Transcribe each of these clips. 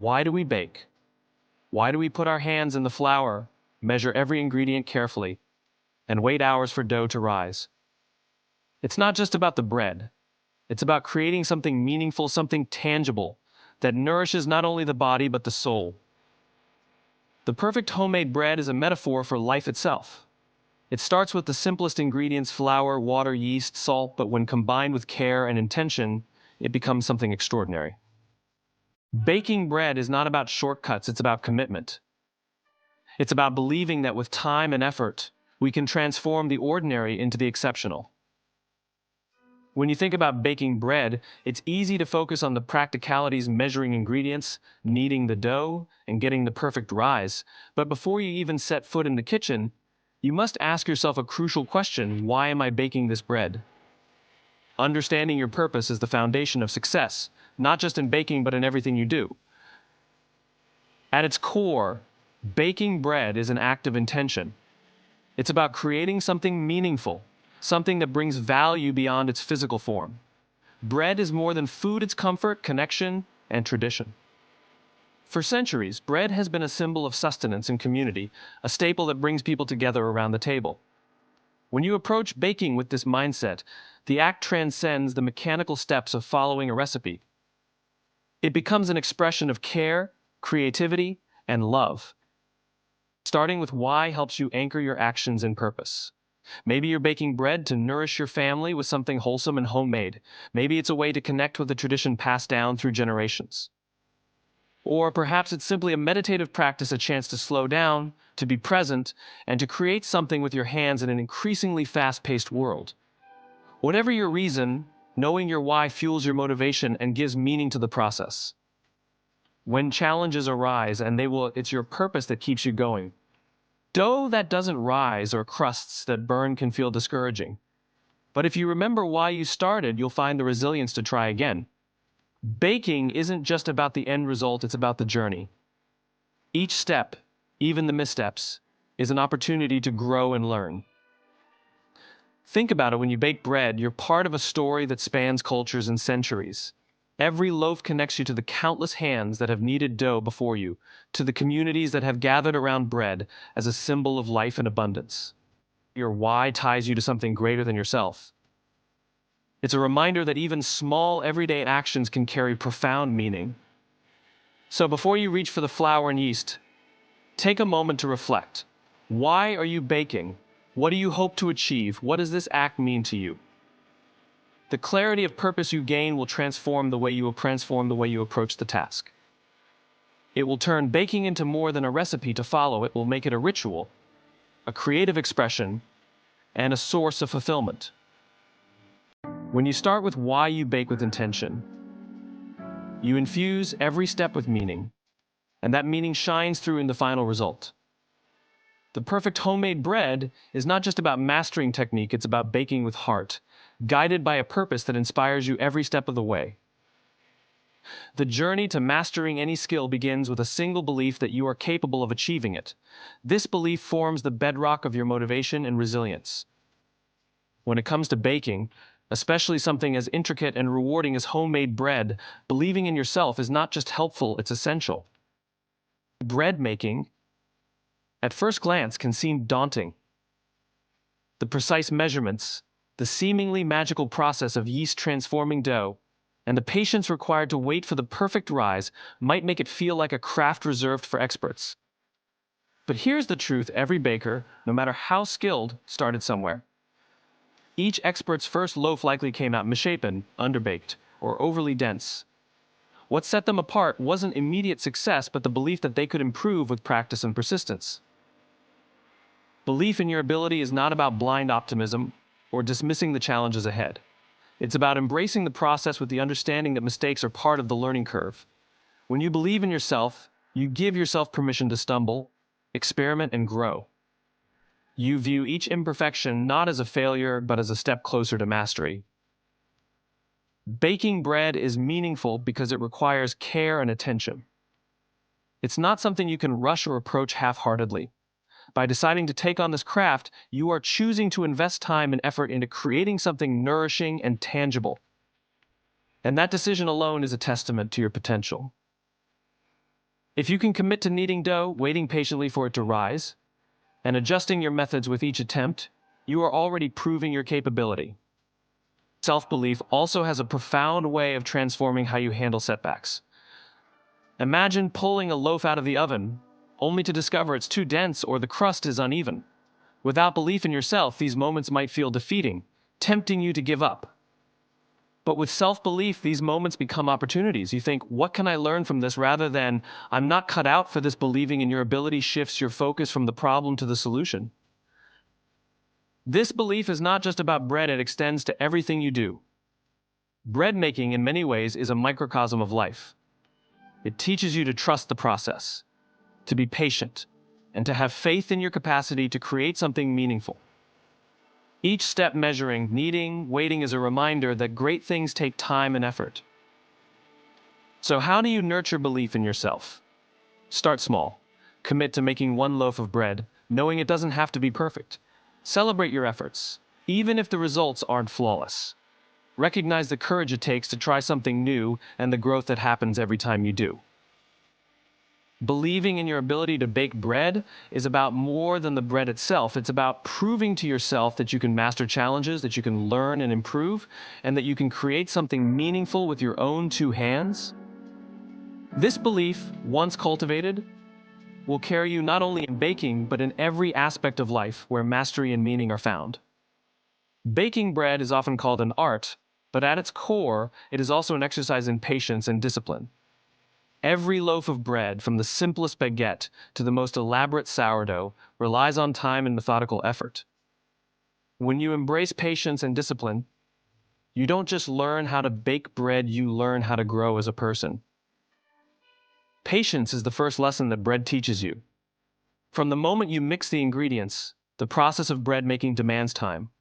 Why do we bake? Why do we put our hands in the flour, measure every ingredient carefully, and wait hours for dough to rise? It's not just about the bread. It's about creating something meaningful, something tangible, that nourishes not only the body but the soul. The perfect homemade bread is a metaphor for life itself. It starts with the simplest ingredients: flour, water, yeast, salt, but when combined with care and intention, it becomes something extraordinary. Baking bread is not about shortcuts, it's about commitment. It's about believing that with time and effort, we can transform the ordinary into the exceptional. When you think about baking bread, it's easy to focus on the practicalities: measuring ingredients, kneading the dough, and getting the perfect rise. But before you even set foot in the kitchen, you must ask yourself a crucial question: why am I baking this bread? Understanding your purpose is the foundation of success, not just in baking but in everything you do. At its core, baking bread is an act of intention. It's about creating something meaningful, something that brings value beyond its physical form. Bread is more than food, it's comfort, connection, and tradition. For centuries, bread has been a symbol of sustenance and community, a staple that brings people together around the table. When you approach baking with this mindset, the act transcends the mechanical steps of following a recipe. It becomes an expression of care, creativity, and love. Starting with why helps you anchor your actions in purpose. Maybe you're baking bread to nourish your family with something wholesome and homemade. Maybe it's a way to connect with a tradition passed down through generations. Or perhaps it's simply a meditative practice, a chance to slow down, to be present, and to create something with your hands in an increasingly fast-paced world. Whatever your reason, knowing your why fuels your motivation and gives meaning to the process. When challenges arise, it's your purpose that keeps you going. Dough that doesn't rise or crusts that burn can feel discouraging. But if you remember why you started, you'll find the resilience to try again. Baking isn't just about the end result, it's about the journey. Each step, even the missteps, is an opportunity to grow and learn. Think about it: when you bake bread, you're part of a story that spans cultures and centuries. Every loaf connects you to the countless hands that have kneaded dough before you, to the communities that have gathered around bread as a symbol of life and abundance. Your why ties you to something greater than yourself. It's a reminder that even small, everyday actions can carry profound meaning. So before you reach for the flour and yeast, take a moment to reflect. Why are you baking? What do you hope to achieve? What does this act mean to you? The clarity of purpose you gain will transform the way you approach the task. It will turn baking into more than a recipe to follow. It will make it a ritual, a creative expression, and a source of fulfillment. When you start with why you bake with intention, you infuse every step with meaning, and that meaning shines through in the final result. The perfect homemade bread is not just about mastering technique, it's about baking with heart, guided by a purpose that inspires you every step of the way. The journey to mastering any skill begins with a single belief that you are capable of achieving it. This belief forms the bedrock of your motivation and resilience. When it comes to baking, especially something as intricate and rewarding as homemade bread, believing in yourself is not just helpful, it's essential. Bread making, at first glance, can seem daunting. The precise measurements, the seemingly magical process of yeast transforming dough, and the patience required to wait for the perfect rise might make it feel like a craft reserved for experts. But here's the truth: every baker, no matter how skilled, started somewhere. Each expert's first loaf likely came out misshapen, underbaked, or overly dense. What set them apart wasn't immediate success, but the belief that they could improve with practice and persistence. Belief in your ability is not about blind optimism or dismissing the challenges ahead. It's about embracing the process with the understanding that mistakes are part of the learning curve. When you believe in yourself, you give yourself permission to stumble, experiment, and grow. You view each imperfection not as a failure, but as a step closer to mastery. Baking bread is meaningful because it requires care and attention. It's not something you can rush or approach half-heartedly. By deciding to take on this craft, you are choosing to invest time and effort into creating something nourishing and tangible. And that decision alone is a testament to your potential. If you can commit to kneading dough, waiting patiently for it to rise, and adjusting your methods with each attempt, you are already proving your capability. Self-belief also has a profound way of transforming how you handle setbacks. Imagine pulling a loaf out of the oven, only to discover it's too dense or the crust is uneven. Without belief in yourself, these moments might feel defeating, tempting you to give up. But with self-belief, these moments become opportunities. You think, what can I learn from this, rather than, I'm not cut out for this. Believing in your ability shifts your focus from the problem to the solution. This belief is not just about bread, it extends to everything you do. Bread making, in many ways, is a microcosm of life. It teaches you to trust the process, to be patient, and to have faith in your capacity to create something meaningful. Each step, measuring, kneading, waiting, is a reminder that great things take time and effort. So how do you nurture belief in yourself? Start small. Commit to making one loaf of bread, knowing it doesn't have to be perfect. Celebrate your efforts, even if the results aren't flawless. Recognize the courage it takes to try something new and the growth that happens every time you do. Believing in your ability to bake bread is about more than the bread itself. It's about proving to yourself that you can master challenges, that you can learn and improve, and that you can create something meaningful with your own two hands. This belief, once cultivated, will carry you not only in baking, but in every aspect of life where mastery and meaning are found. Baking bread is often called an art, but at its core, it is also an exercise in patience and discipline. Every loaf of bread, from the simplest baguette to the most elaborate sourdough, relies on time and methodical effort. When you embrace patience and discipline, you don't just learn how to bake bread, you learn how to grow as a person. Patience is the first lesson that bread teaches you. From the moment you mix the ingredients, the process of bread making demands time.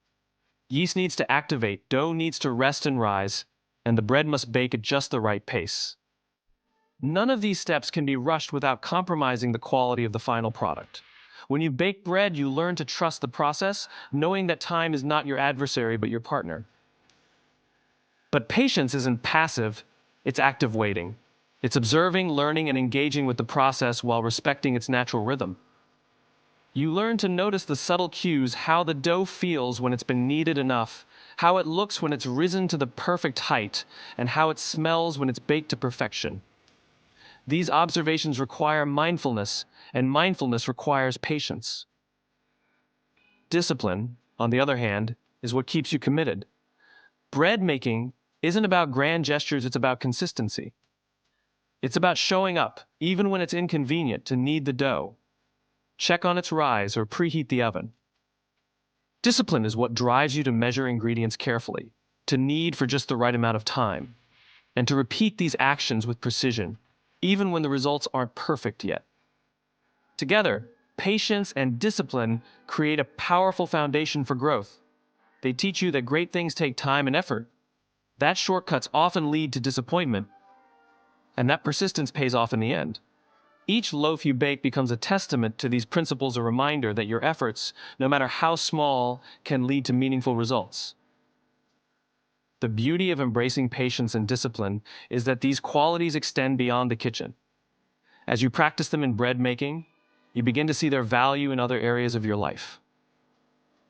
Yeast needs to activate, dough needs to rest and rise, and the bread must bake at just the right pace. None of these steps can be rushed without compromising the quality of the final product. When you bake bread, you learn to trust the process, knowing that time is not your adversary but your partner. But patience isn't passive, it's active waiting. It's observing, learning, and engaging with the process while respecting its natural rhythm. You learn to notice the subtle cues: how the dough feels when it's been kneaded enough, how it looks when it's risen to the perfect height, and how it smells when it's baked to perfection. These observations require mindfulness, and mindfulness requires patience. Discipline, on the other hand, is what keeps you committed. Bread making isn't about grand gestures, it's about consistency. It's about showing up, even when it's inconvenient, to knead the dough, check on its rise, or preheat the oven. Discipline is what drives you to measure ingredients carefully, to knead for just the right amount of time, and to repeat these actions with precision, even when the results aren't perfect yet. Together, patience and discipline create a powerful foundation for growth. They teach you that great things take time and effort, that shortcuts often lead to disappointment, and that persistence pays off in the end. Each loaf you bake becomes a testament to these principles, a reminder that your efforts, no matter how small, can lead to meaningful results. The beauty of embracing patience and discipline is that these qualities extend beyond the kitchen. As you practice them in bread making, you begin to see their value in other areas of your life.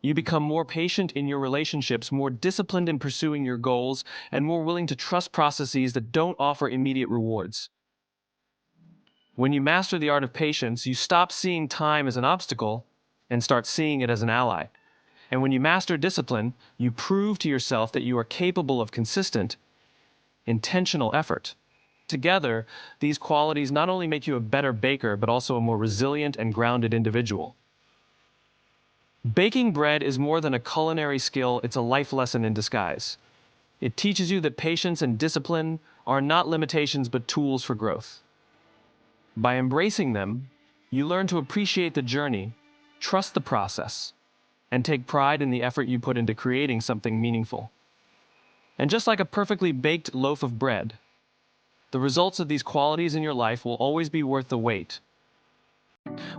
You become more patient in your relationships, more disciplined in pursuing your goals, and more willing to trust processes that don't offer immediate rewards. When you master the art of patience, you stop seeing time as an obstacle and start seeing it as an ally. And when you master discipline, you prove to yourself that you are capable of consistent, intentional effort. Together, these qualities not only make you a better baker, but also a more resilient and grounded individual. Baking bread is more than a culinary skill, it's a life lesson in disguise. It teaches you that patience and discipline are not limitations but tools for growth. By embracing them, you learn to appreciate the journey, trust the process, and take pride in the effort you put into creating something meaningful. And just like a perfectly baked loaf of bread, the results of these qualities in your life will always be worth the wait.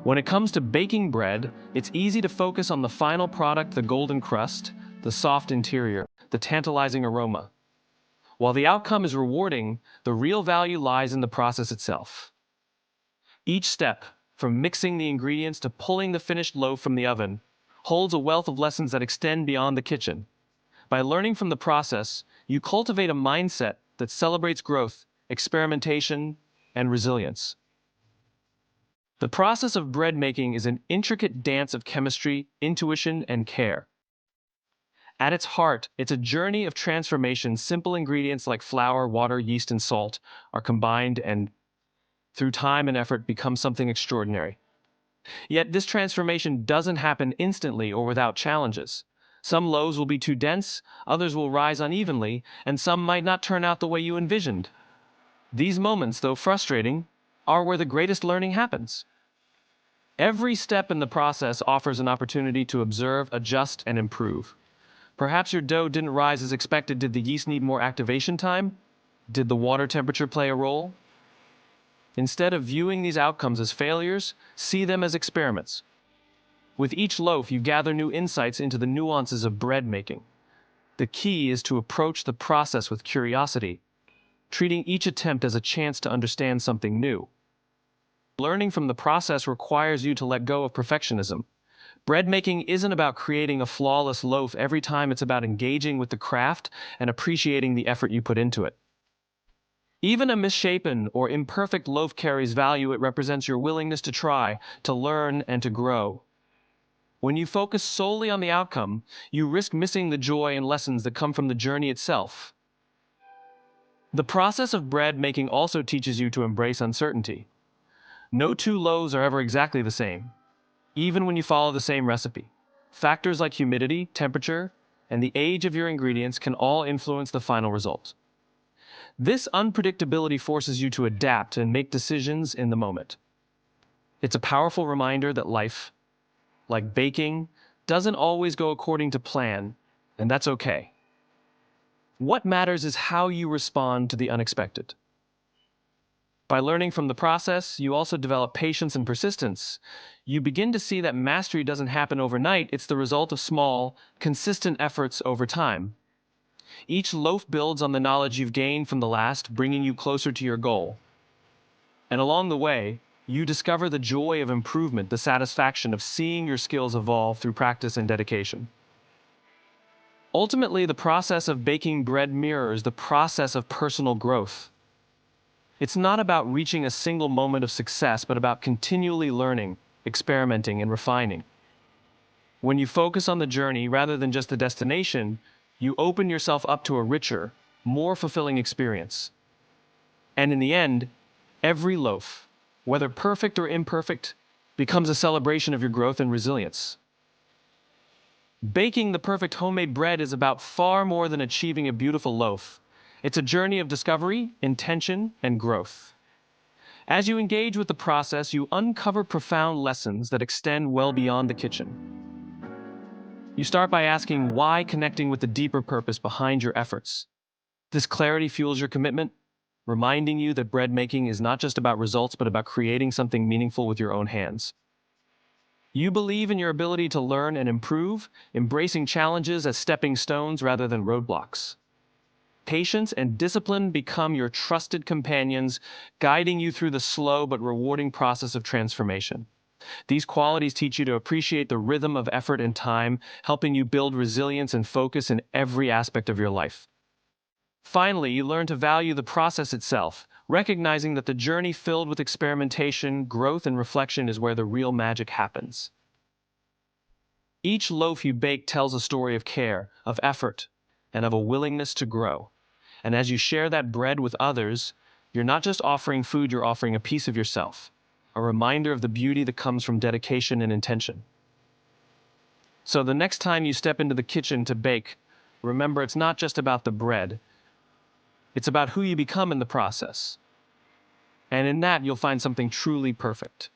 When it comes to baking bread, it's easy to focus on the final product, the golden crust, the soft interior, the tantalizing aroma. While the outcome is rewarding, the real value lies in the process itself. Each step, from mixing the ingredients to pulling the finished loaf from the oven, holds a wealth of lessons that extend beyond the kitchen. By learning from the process, you cultivate a mindset that celebrates growth, experimentation, and resilience. The process of bread making is an intricate dance of chemistry, intuition, and care. At its heart, it's a journey of transformation. Simple ingredients like flour, water, yeast, and salt are combined and, through time and effort, become something extraordinary. Yet this transformation doesn't happen instantly or without challenges. Some loaves will be too dense, others will rise unevenly, and some might not turn out the way you envisioned. These moments, though frustrating, are where the greatest learning happens. Every step in the process offers an opportunity to observe, adjust, and improve. Perhaps your dough didn't rise as expected. Did the yeast need more activation time? Did the water temperature play a role? Instead of viewing these outcomes as failures, see them as experiments. With each loaf, you gather new insights into the nuances of bread making. The key is to approach the process with curiosity, treating each attempt as a chance to understand something new. Learning from the process requires you to let go of perfectionism. Bread making isn't about creating a flawless loaf every time. It's about engaging with the craft and appreciating the effort you put into it. Even a misshapen or imperfect loaf carries value. It represents your willingness to try, to learn, and to grow. When you focus solely on the outcome, you risk missing the joy and lessons that come from the journey itself. The process of bread making also teaches you to embrace uncertainty. No two loaves are ever exactly the same, even when you follow the same recipe. Factors like humidity, temperature, and the age of your ingredients can all influence the final result. This unpredictability forces you to adapt and make decisions in the moment. It's a powerful reminder that life, like baking, doesn't always go according to plan, and that's okay. What matters is how you respond to the unexpected. By learning from the process, you also develop patience and persistence. You begin to see that mastery doesn't happen overnight. It's the result of small, consistent efforts over time. Each loaf builds on the knowledge you've gained from the last, bringing you closer to your goal. And along the way, you discover the joy of improvement, the satisfaction of seeing your skills evolve through practice and dedication. Ultimately, the process of baking bread mirrors the process of personal growth. It's not about reaching a single moment of success, but about continually learning, experimenting, and refining. When you focus on the journey rather than just the destination, you open yourself up to a richer, more fulfilling experience. And in the end, every loaf, whether perfect or imperfect, becomes a celebration of your growth and resilience. Baking the perfect homemade bread is about far more than achieving a beautiful loaf. It's a journey of discovery, intention, and growth. As you engage with the process, you uncover profound lessons that extend well beyond the kitchen. You start by asking why, connecting with the deeper purpose behind your efforts. This clarity fuels your commitment, reminding you that bread making is not just about results, but about creating something meaningful with your own hands. You believe in your ability to learn and improve, embracing challenges as stepping stones rather than roadblocks. Patience and discipline become your trusted companions, guiding you through the slow but rewarding process of transformation. These qualities teach you to appreciate the rhythm of effort and time, helping you build resilience and focus in every aspect of your life. Finally, you learn to value the process itself, recognizing that the journey filled with experimentation, growth, and reflection is where the real magic happens. Each loaf you bake tells a story of care, of effort, and of a willingness to grow. And as you share that bread with others, you're not just offering food, you're offering a piece of yourself, a reminder of the beauty that comes from dedication and intention. So the next time you step into the kitchen to bake, remember it's not just about the bread, it's about who you become in the process. And in that, you'll find something truly perfect.